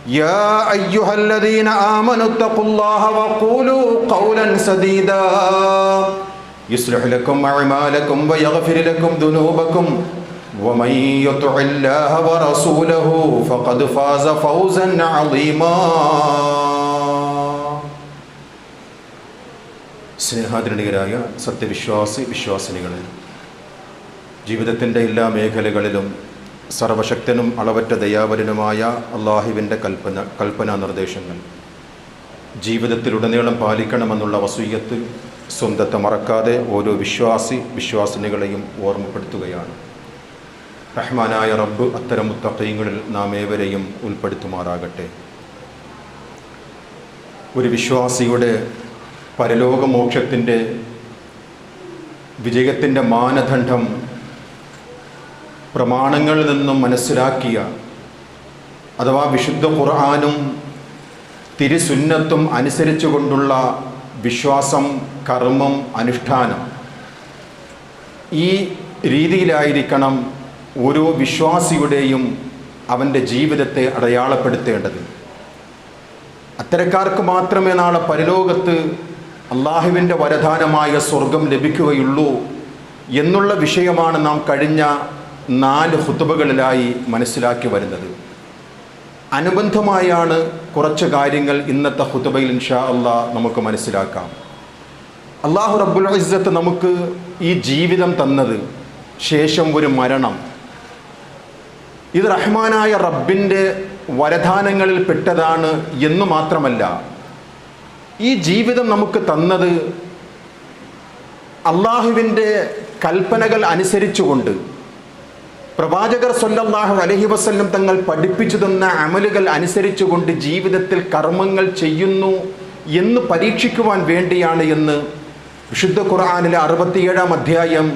يا أيها الذين آمنوا اتقوا الله وقولوا قولا سديدا يصلح لكم أعمالكم ويغفر لكم ذنوبكم ومن يطع الله ورسوله فقد فاز فوزا عظيما. സ്നേഹാദരണീയരായ വിശ്വാസിനികളെ, ജീവിതത്തിൻ്റെ എല്ലാ മേഖലകളിലും സർവശക്തനും അളവറ്റ ദയാവരനുമായ അള്ളാഹുവിൻ്റെ കൽപ്പനാ നിർദ്ദേശങ്ങൾ ജീവിതത്തിലുടനീളം പാലിക്കണമെന്നുള്ള വസീയത്ത് സ്വന്തത്തെ മറക്കാതെ ഓരോ വിശ്വാസിനികളെയും ഓർമ്മപ്പെടുത്തുകയാണ്. റഹ്മാനായ റബ്ബ് അത്തരം മുത്തഖീങ്ങളിൽ നാം ഏവരെയും ഉൾപ്പെടുത്തുമാറാകട്ടെ. ഒരു വിശ്വാസിയുടെ പരലോകമോക്ഷത്തിൻ്റെ വിജയത്തിൻ്റെ മാനദണ്ഡം പ്രമാണങ്ങളിൽ നിന്നും മനസ്സിലാക്കിയ അഥവാ വിശുദ്ധ ഖുർആനും തിരുസുന്നത്തും അനുസരിച്ചു കൊണ്ടുള്ള വിശ്വാസം, കർമ്മം, അനുഷ്ഠാനം, ഈ രീതിയിലായിരിക്കണം ഓരോ വിശ്വാസിയുടെയും അവൻ്റെ ജീവിതത്തെ അടയാളപ്പെടുത്തേണ്ടത്. അത്തരക്കാർക്ക് മാത്രമേ നാളെ പരലോകത്ത് അള്ളാഹുവിൻ്റെ വരദാനമായ സ്വർഗം ലഭിക്കുകയുള്ളൂ എന്നുള്ള വിഷയമാണ് നാം കഴിഞ്ഞ 4 ഖുതുബകളിലായി മനസ്സിലാക്കി വരുന്നത്. അനുബന്ധമായാണ് കുറച്ച് കാര്യങ്ങൾ ഇന്നത്തെ ഖുതുബയിൽ ഇൻഷാ അല്ലാഹ് നമുക്ക് മനസ്സിലാക്കാം. അല്ലാഹു റബ്ബുൽ ഇസ്സത്ത് നമുക്ക് ഈ ജീവിതം തന്നത്, ശേഷം ഒരു മരണം, ഇത് റഹ്മാനായ റബ്ബിൻ്റെ വരദാനങ്ങളിൽ പെട്ടതാണ് എന്ന് മാത്രമല്ല, ഈ ജീവിതം നമുക്ക് തന്നത് അള്ളാഹുവിൻ്റെ കൽപ്പനകൾ അനുസരിച്ചുകൊണ്ട് പ്രവാചകർ സ്വല്ലല്ലാഹു അലൈഹി വസല്ലം തങ്ങൾ പഠിപ്പിച്ചു തന്ന അമലുകൾ അനുസരിച്ചുകൊണ്ട് ജീവിതത്തിൽ കർമ്മങ്ങൾ ചെയ്യുന്നു എന്ന് പരീക്ഷിക്കുവാൻ വേണ്ടിയാണ് എന്ന് വിശുദ്ധ ഖുർആനിലെ 67-ാം അധ്യായം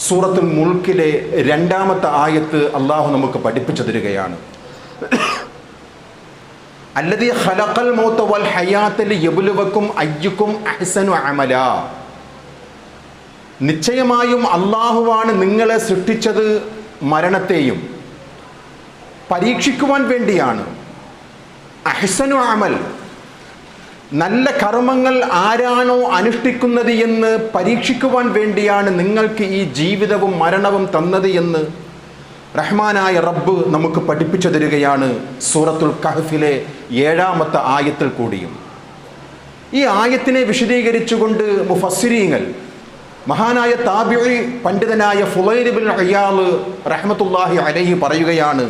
സൂറത്തുൽ മുൽക്കിലെ 2-ാമത്തെ ആയത്ത് അള്ളാഹു നമുക്ക് പഠിപ്പിച്ചു തരികയാണ്. അല്ലദീ ഖലഖൽ മൗത വൽ ഹയാത ലിയബ്ലുവക്കും അയ്യുക്കും അഹ്സനു അമലാ. നിശ്ചയമായും അള്ളാഹുവാണ് നിങ്ങളെ സൃഷ്ടിച്ചത് മരണത്തെയും പരീക്ഷിക്കുവാൻ വേണ്ടിയാണ്. അഹ്സനു അമൽ, നല്ല കർമ്മങ്ങൾ ആരാണോ അനുഷ്ഠിക്കുന്നത് എന്ന് പരീക്ഷിക്കുവാൻ വേണ്ടിയാണ് നിങ്ങൾക്ക് ഈ ജീവിതവും മരണവും തന്നത് എന്ന് റഹ്മാനായ റബ്ബ് നമുക്ക് പഠിപ്പിച്ചു തരികയാണ് സൂറത്തുൽ കഹ്ഫിലെ 7-ാമത്തെ ആയത്തിൽ കൂടിയും. ഈ ആയത്തിനെ വിശദീകരിച്ചുകൊണ്ട് മുഫസ്സിരീങ്ങൾ, മഹാനായ താബിഈ പണ്ഡിതനായ ഫുളൈൽ ഇബ്നു ഇയാദ് റഹ്മത്തുള്ളാഹി അലൈഹി പറയുകയാണ്,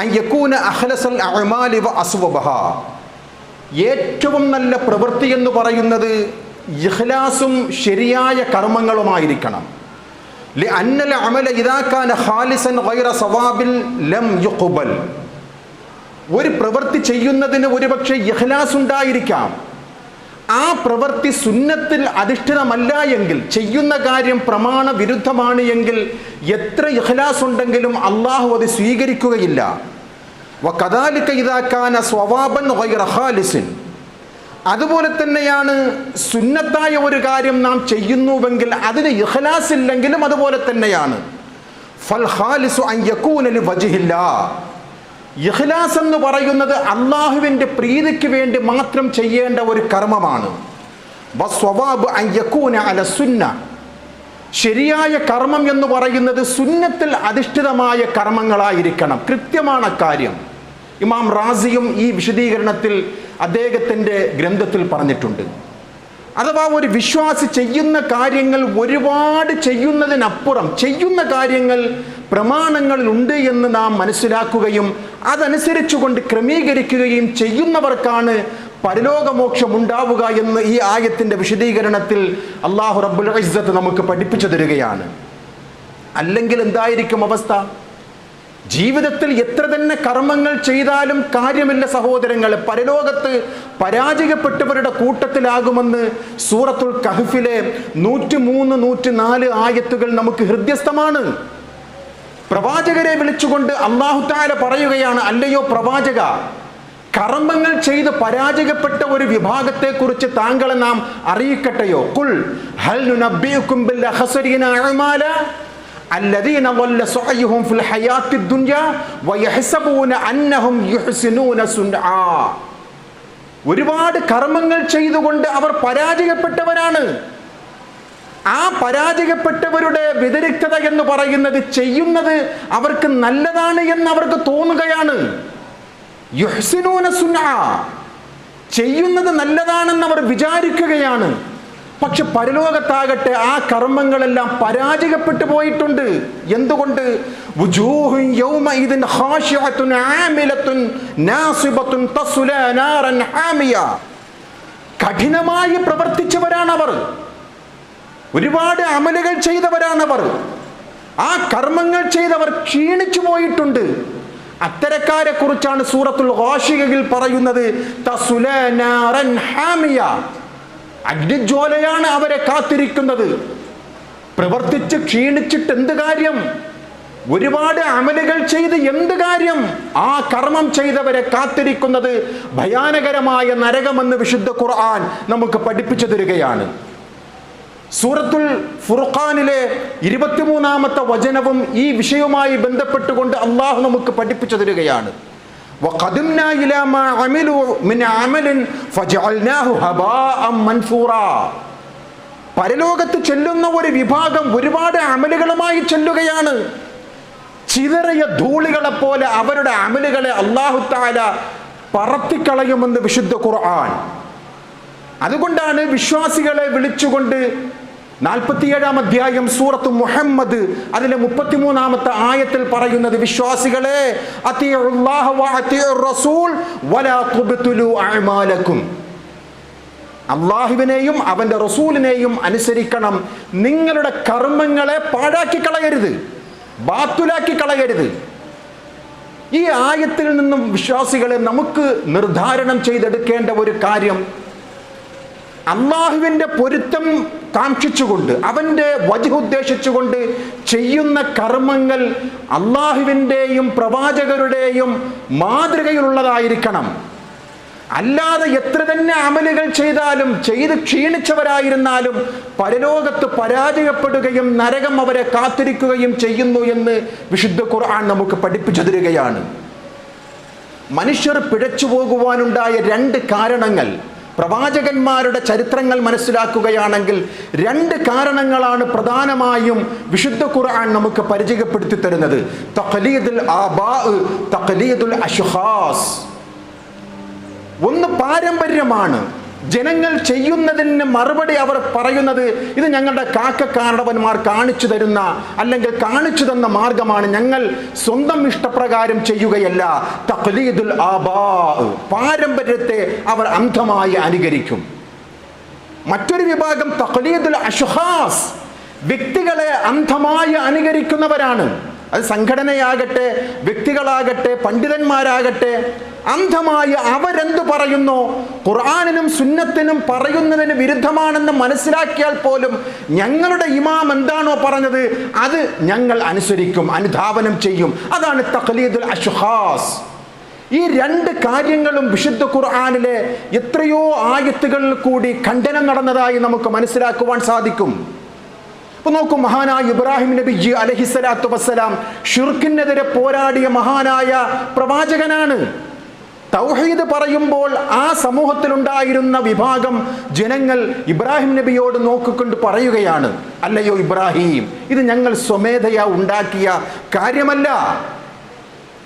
അൻ യകൂന അഖ്ലസൽ അഅമാലി വ അസ്വബഹാ. ഏറ്റവും നല്ല പ്രവൃത്തി എന്ന് പറയുന്നത് ഇഖ്ലാസും ശരിയായ കർമ്മങ്ങളുമായിരിക്കണം. ലിഅന്നൽ അമല ഇദാ കാന ഖാലിസൻ ഗൈറ സവാബിൻ ലം യുഖ്ബൽ. ഒരു പ്രവൃത്തി ചെയ്യുന്നതിന് ഒരുപക്ഷെ ഇഖ്ലാസ് ഉണ്ടായിരിക്കാം, ആ പ്രവൃത്തി സുന്നത്തിൽ അധിഷ്ഠിതമല്ല എങ്കിൽ, ചെയ്യുന്ന കാര്യം പ്രമാണ വിരുദ്ധമാണ് എങ്കിൽ എത്ര ഇഖ്ലാസ് ഉണ്ടെങ്കിലും അള്ളാഹു അത് സ്വീകരിക്കുകയില്ല. വകദാലിക ഇദാ കാന സ്വവാബൻ ഗൈറ ഖാലിസിൻ. അതുപോലെ തന്നെയാണ് സുന്നത്തായ ഒരു കാര്യം നാം ചെയ്യുന്നുവെങ്കിൽ അതിന് ഇഖ്ലാസ് ഇല്ലെങ്കിലും അതുപോലെ തന്നെയാണ്. ഫൽ ഖാലിസു അൻ യകൂന ലിവജ്ഹില്ലാഹ്. ഇഖ്ലാസ് എന്ന് പറയുന്നത് അള്ളാഹുവിൻ്റെ പ്രീതിക്ക് വേണ്ടി മാത്രം ചെയ്യേണ്ട ഒരു കർമ്മമാണ്. വസ്വവാബ് അൻ യകൂന അല സുന്ന. ശരിയായ കർമ്മം എന്ന് പറയുന്നത് സുന്നത്തിൽ അധിഷ്ഠിതമായ കർമ്മങ്ങളായിരിക്കണം. കൃത്യമാണ് കാര്യം. ഇമാം റാസിയും ഈ വിശദീകരണത്തിൽ അദ്ദേഹത്തിൻ്റെ ഗ്രന്ഥത്തിൽ പറഞ്ഞിട്ടുണ്ട്. അഥവാ ഒരു വിശ്വാസി ചെയ്യുന്ന കാര്യങ്ങൾ ഒരുപാട് ചെയ്യുന്നതിനപ്പുറം ചെയ്യുന്ന കാര്യങ്ങൾ പ്രമാണങ്ങളിലുണ്ട് എന്ന് നാം മനസ്സിലാക്കുകയും അതനുസരിച്ചുകൊണ്ട് ക്രമീകരിക്കുകയും ചെയ്യുന്നവർക്കാണ് പരലോകമോക്ഷം ഉണ്ടാവുക എന്ന് ഈ ആയത്തിൻ്റെ വിശദീകരണത്തിൽ അല്ലാഹു റബ്ബുൽ ഇസ്സത്ത് നമുക്ക് പഠിപ്പിച്ചു തരികയാണ്. അല്ലെങ്കിൽ എന്തായിരിക്കും അവസ്ഥ? ജീവിതത്തിൽ എത്ര തന്നെ കർമ്മങ്ങൾ ചെയ്താലും കാര്യമില്ല സഹോദരങ്ങളെ, പരലോകത്ത് പരാജയപ്പെട്ടവരുടെ കൂട്ടത്തിലാകുമെന്ന് സൂറത്തുൽ കഹ്ഫിലെ 103, 104 ആയത്തുകൾ നമുക്ക് ഹൃദ്യസ്ഥമാണ്. പ്രവാചകരെ വിളിച്ചുകൊണ്ട് അല്ലാഹു തആല പറയുകയാണ്, അല്ലയോ പ്രവാചക, കർമ്മങ്ങൾ ചെയ്ത് പരാജയപ്പെട്ട ഒരു വിഭാഗത്തെക്കുറിച്ച് താങ്കളെ നാം അറിയിക്കട്ടെയോ? ഖുൽ ഹൽ നുനബ്ബിഉകും ബിൽ അഖ്സരീന അഅമാല. الذين ضل سعيهم في الحياة الدنيا ويحسبون أنهم يحسنون صنعا. ഒരുപാട് കർമ്മങ്ങൾ ചെയ്തുകൊണ്ട് അവർ പരാജയപ്പെട്ടവരാണ്. ആ പരാജയപ്പെട്ടവരുടെ വ്യതിരിക്തത എന്ന് പറയുന്നത് ചെയ്യുന്നത് അവർക്ക് നല്ലതാണ് എന്ന് അവർക്ക് തോന്നുകയാണ്. യുഹ്സിനൂന സുൻആ, ചെയ്യുന്നത് നല്ലതാണെന്ന് അവർ വിചാരിക്കുകയാണ്. പക്ഷെ പരലോകത്താകട്ടെ ആ കർമ്മങ്ങളെല്ലാം പരാജയപ്പെട്ടു പോയിട്ടുണ്ട്. എന്തുകൊണ്ട്? വുജൂഹുൻ യൗമഇദിൻ ഖാശിഅത്തുൻ ആമിലത്തുൻ നാസിബത്തുൻ തസ്ലാ നാറൻ ഹാമിയ. കഠിനമായി പ്രവർത്തിച്ചവരാണവർ, ഒരുപാട് അമലുകൾ ചെയ്തവരാണവർ. ആ കർമ്മങ്ങൾ ചെയ്തവർ ക്ഷീണിച്ചു പോയിട്ടുണ്ട്. അത്തരക്കാരെ കുറിച്ചാണ് സൂറത്തുൽ ഗാശിയയിൽ പറയുന്നത്, തസ്ലാ നാറൻ ഹാമിയ, അഗ്നിജ്വാലയാണ് അവരെ കാത്തിരിക്കുന്നത്. പ്രവർത്തിച്ച് ക്ഷീണിച്ചിട്ട് എന്ത് കാര്യം? ഒരുപാട് അമലുകൾ ചെയ്ത് എന്ത് കാര്യം? ആ കർമ്മം ചെയ്തവരെ കാത്തിരിക്കുന്നത് ഭയാനകരമായ നരകമെന്ന് വിശുദ്ധ ഖുർആൻ നമുക്ക് പഠിപ്പിച്ചു തരികയാണ്. സൂറത്തുൽ ഫുർഖാനിലെ 23-ാമത്തെ വചനവും ഈ വിഷയവുമായി ബന്ധപ്പെട്ടുകൊണ്ട് അള്ളാഹു നമുക്ക് പഠിപ്പിച്ചു തരികയാണ്. وَقَدِمْنَا إِلَى مَا عَمِلُوا مِنْ عَمَلٍ فَجَعَلْنَاهُ هَبَاءً مَنْثُورًا. പരലോകത്ത് ചെല്ലുന്ന ഒരു വിഭാഗം ഒരുപാട് അമലുകളുമായി ചെല്ലുകയാണ്. ചിതറിയ ധൂളികളെ പോലെ അവരുടെ അമലുകളെ അല്ലാഹു തആല പറത്തിക്കളയുമെന്ന് വിശുദ്ധ ഖുർആൻ. അതുകൊണ്ടാണ് വിശ്വാസികളെ വിളിച്ചുകൊണ്ട് 47-ാം അധ്യായം സൂറത്ത് മുഹമ്മദ് അതിലെ 33-ാമത്തെ ആയത്തിൽ പറയുന്നത്, വിശ്വാസികളെ അത്തിഉല്ലാഹ വ അത്തിഉർ റസൂൽ വലാ തുബ്തിലു അഅമാലക്കും. അല്ലാഹുവിനെയും അവന്റെ റസൂലിനെയും അനുസരിക്കണം, നിങ്ങളുടെ കർമ്മങ്ങളെ പാഴാക്കി കളയരുത്, ബാത്തുലാക്കി കളയരുത്. ഈ ആയത്തിൽ നിന്നും വിശ്വാസികളെ നമുക്ക് നിർദ്ധാരണം ചെയ്തെടുക്കേണ്ട ഒരു കാര്യം, അള്ളാഹുവിൻ്റെ പൊരുത്തം കാക്ഷിച്ചുകൊണ്ട് അവൻ്റെ വജ്ഹ് ഉദ്ദേശിച്ചുകൊണ്ട് ചെയ്യുന്ന കർമ്മങ്ങൾ അള്ളാഹുവിൻ്റെയും പ്രവാചകരുടെയും മാതൃകയിലുള്ളതായിരിക്കണം. അല്ലാതെ എത്ര തന്നെ അമലുകൾ ചെയ്താലും ചെയ്ത് ക്ഷീണിച്ചവരായിരുന്നാലും പരലോകത്ത് പരാജയപ്പെടുകയും നരകം അവരെ കാത്തിരിക്കുകയും ചെയ്യുന്നു എന്ന് വിശുദ്ധ ഖുർആൻ നമുക്ക് പഠിപ്പിച്ചു തരികയാണ്. മനുഷ്യർ പിഴച്ചു പോകുവാനുണ്ടായ 2 കാരണങ്ങൾ പ്രവാചകന്മാരുടെ ചരിത്രങ്ങൾ മനസ്സിലാക്കുകയാണെങ്കിൽ 2 കാരണങ്ങളാണ് പ്രധാനമായും വിശുദ്ധ ഖുർആൻ നമുക്ക് പരിചയപ്പെടുത്തി തരുന്നത്. തഖ്ലീദുൽ ആബാ, തഖ്ലീദുൽ അശ്ഖാസ്. ഒന്ന് പാരമ്പര്യമാണ്. ജനങ്ങൾ ചെയ്യുന്നതിന് മറുപടി അവർ പറയുന്നത്, ഇത് ഞങ്ങളുടെ കാരണവന്മാർ കാണിച്ചു തരുന്ന അല്ലെങ്കിൽ കാണിച്ചു തന്ന മാർഗമാണ്, ഞങ്ങൾ സ്വന്തം ഇഷ്ടപ്രകാരം ചെയ്യുകയല്ല. തഖ്ലീദുൽ ആബാ, പാരമ്പര്യത്തെ അവർ അന്ധമായി അനുകരിക്കും. മറ്റൊരു വിഭാഗം തഖ്ലീദുൽ അശ്ഖാസ്, വ്യക്തികളെ അന്ധമായി അനുകരിക്കുന്നവരാണ്. അത് സംഘടനയാകട്ടെ, വ്യക്തികളാകട്ടെ, പണ്ഡിതന്മാരാകട്ടെ, അന്ധമായി അവരെന്തു പറയുന്നു, ഖുർആനിനും സുന്നത്തിനും പറയുന്നതിന് വിരുദ്ധമാണെന്ന് മനസ്സിലാക്കിയാൽ പോലും ഞങ്ങളുടെ ഇമാം എന്താണോ പറഞ്ഞത് അത് ഞങ്ങൾ അനുസരിക്കും, അനുധാവനം ചെയ്യും. അതാണ് തഖ്ലീദുൽ അശ്ഖാസ്. ഈ 2 കാര്യങ്ങളും വിശുദ്ധ ഖുർആനിലെ എത്രയോ ആയത്തുകളിൽ കൂടി ഖണ്ഡനം നടന്നതായി നമുക്ക് മനസ്സിലാക്കുവാൻ സാധിക്കും. ഇപ്പൊ നോക്കൂ, മഹാനായ ഇബ്രാഹിം നബി അലൈഹിസ്സലാത്തു വസ്സലാം ഷിർക്കിനെതിരെ പോരാടിയ മഹാനായ പ്രവാചകനാണ്. തൗഹീദ് പറയുമ്പോൾ ആ സമൂഹത്തിലുണ്ടായിരുന്ന വിഭാഗം ജനങ്ങൾ ഇബ്രാഹിം നബിയോട് നോക്കിക്കൊണ്ട് പറയുകയാണ്, അല്ലയോ ഇബ്രാഹിം, ഇത് ഞങ്ങൾ സ്വമേധയാ ഉണ്ടാക്കിയ കാര്യമല്ല.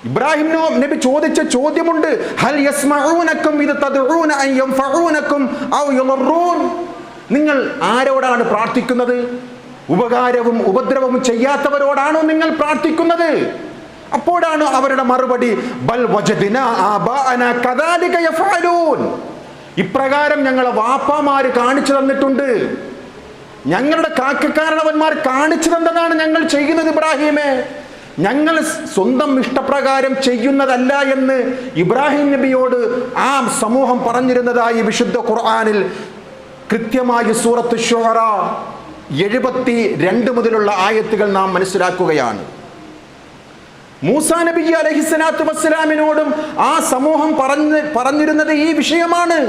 ഇബ്രാഹിം നബി ചോദിച്ച ചോദ്യമുണ്ട്, ഹൽ യസ്മഊനകും ഇദ് തദ്ഊന അൻ യൻഫഊനകും ഔ യളറൂൻ. നിങ്ങൾ ആരോടാണ് പ്രാർത്ഥിക്കുന്നത്? ഉപകാരവും ഉപദ്രവവും ചെയ്യാത്തവരോടാണോ നിങ്ങൾ പ്രാർത്ഥിക്കുന്നത്? അപ്പോഴാണ് അവരുടെ മറുപടി, ബൽ വജദ്നാ ആബാഅനാ കദാലിക യഫഅലൂൻ. ഇപ്രകാരം ഞങ്ങളെ വാപ്പാമാര് കാണിച്ചു തന്നിട്ടുണ്ട്, ഞങ്ങളുടെ കാരണവന്മാർ കാണിച്ചു തന്നതാണ് ഞങ്ങൾ ചെയ്യുന്നത് ഇബ്രാഹിമേ. ഞങ്ങൾ സ്വന്തം ഇഷ്ടപ്രകാരം ചെയ്യുന്നതല്ല എന്ന് ഇബ്രാഹിം നബിയോട് ആ സമൂഹം പറഞ്ഞിരുന്നതായി വിശുദ്ധ ഖുർആനിൽ കൃത്യമായി സൂറത്ത് ശുഅറ 72 മുതലുള്ള ആയത്തുകൾ നാം മനസ്സിലാക്കുകയാണ്. മൂസാ നബി അലൈഹിസ്സലാത്തു വസ്സലാമിനോടും ആ സമൂഹം പറഞ്ഞിരുന്നത് ഈ വിഷയമാണ്.